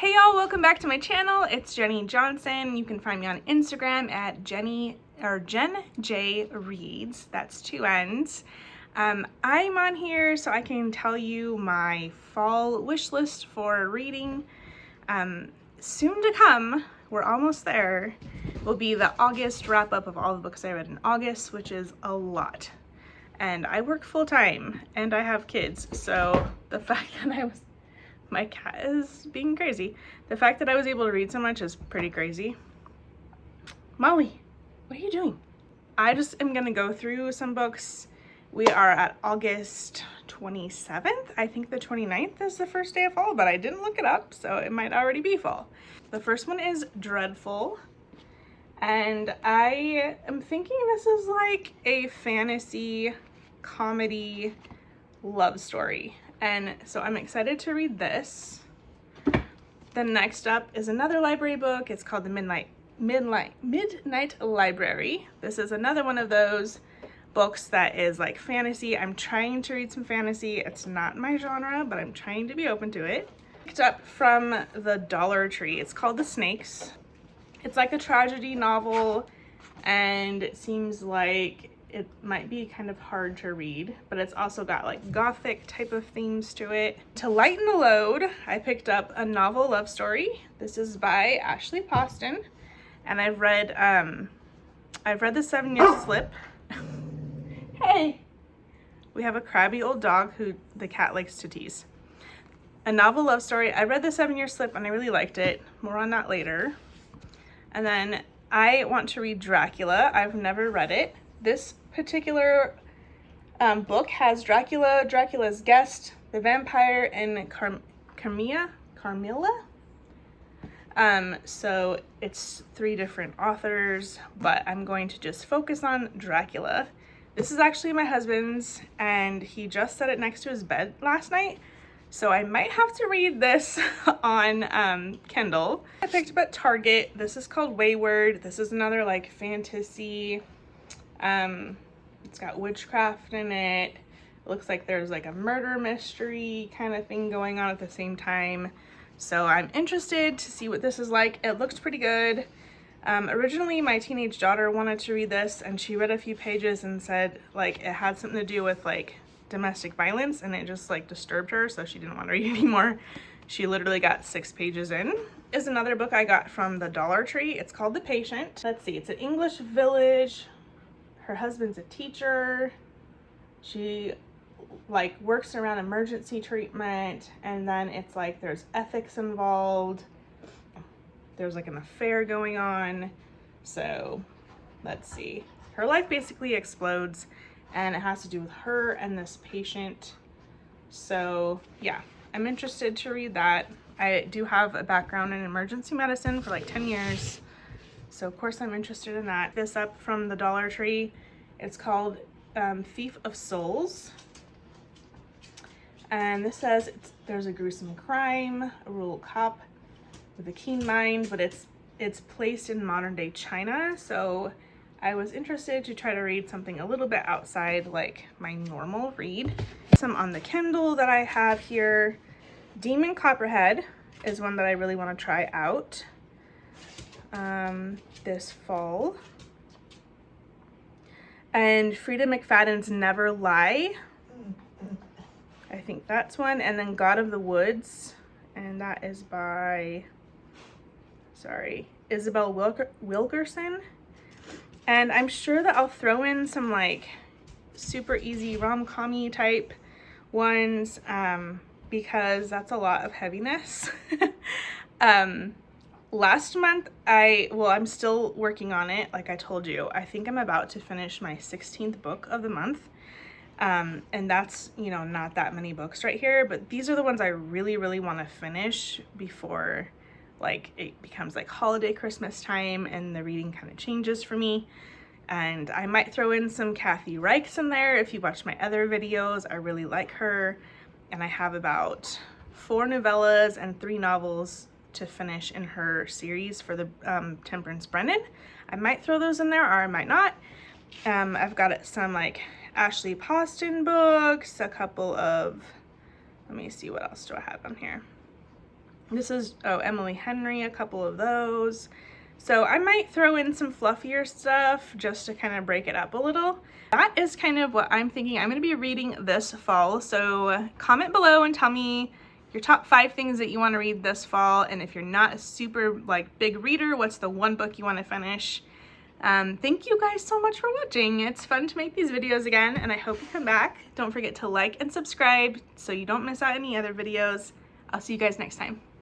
Hey y'all, welcome back to my channel. It's Jenny Johnson. You can find me on Instagram at Jen J Reads. That's 2 N's. I'm on here so I can tell you my fall wish list for reading. Soon to come, we're almost there, will be the August wrap up of all the books I read in August, which is a lot. And I work full time and I have kids, so the fact that my cat is being crazy. The fact that I was able to read so much is pretty crazy. Molly, what are you doing? I just am gonna go through some books. We are at August 27th. I think the 29th is the first day of fall, but I didn't look it up, so it might already be fall. The first one is Dreadful. And I am thinking this is like a fantasy comedy love story. And so I'm excited to read this. Then next up is another library book. It's called The Midnight Library. This is another one of those books that is like fantasy. I'm trying to read some fantasy. It's not my genre, but I'm trying to be open to it. Picked up from the Dollar Tree. It's called The Snakes. It's like a tragedy novel, and it seems like it might be kind of hard to read, but it's also got like gothic type of themes to it. To lighten the load, I picked up a novel love story. This is by Ashley Poston, and I've read The 7 Year Slip. Hey, we have a crabby old dog who the cat likes to tease. A novel love story. I read The 7 Year Slip and I really liked it. More on that later. And then I want to read Dracula. I've never read it. This particular book has Dracula, Dracula's guest, the vampire, and Carmilla. So it's 3 different authors, but I'm going to just focus on Dracula. This is actually my husband's, and he just set it next to his bed last night. So I might have to read this on Kindle. I picked up at Target. This is called Wayward. This is another like fantasy. It's got witchcraft in it. It looks like there's like a murder mystery kind of thing going on at the same time. So I'm interested to see what this is like. It looks pretty good. Originally my teenage daughter wanted to read this, and she read a few pages and said like it had something to do with like domestic violence, and it just like disturbed her, so she didn't want to read anymore. She literally got 6 pages in. Is another book I got from the Dollar Tree. It's called The Patient. Let's see, it's an English village. Her husband's a teacher. She like works around emergency treatment, and then it's like there's ethics involved. There's like an affair going on. So let's see. Her life basically explodes, and it has to do with her and this patient. So yeah, I'm interested to read that. I do have a background in emergency medicine for like 10 years. So of course I'm interested in that. This up from the Dollar Tree. It's called Thief of Souls. And this says there's a gruesome crime, a rural cop with a keen mind, but it's placed in modern day China. So I was interested to try to read something a little bit outside like my normal read. Some on the Kindle that I have here. Demon Copperhead is one that I really want to try out this fall. And Frida McFadden's Never Lie. I think that's one. And then God of the Woods, and that is by, Isabel Wilkerson. And I'm sure that I'll throw in some like super easy rom-com-y type ones because that's a lot of heaviness. Last month, I'm still working on it. Like I told you, I think I'm about to finish my 16th book of the month. And that's, you know, not that many books right here, but these are the ones I really, really want to finish before like it becomes like holiday Christmas time and the reading kind of changes for me. And I might throw in some Kathy Reichs in there. If you watch my other videos, I really like her. And I have about 4 novellas and 3 novels to finish in her series for the Temperance Brennan. I might throw those in there, or I might not. I've got some like Ashley Poston books, a couple of, let me see, what else do I have on here? This is, oh, Emily Henry, a couple of those. So I might throw in some fluffier stuff just to kind of break it up a little. That is kind of what I'm thinking I'm going to be reading this fall. So comment below and tell me your top 5 things that you want to read this fall. And if you're not a super like big reader, what's the one book you want to finish? Thank you guys so much for watching. It's fun to make these videos again, and I hope you come back. Don't forget to like and subscribe so you don't miss out any other videos. I'll see you guys next time.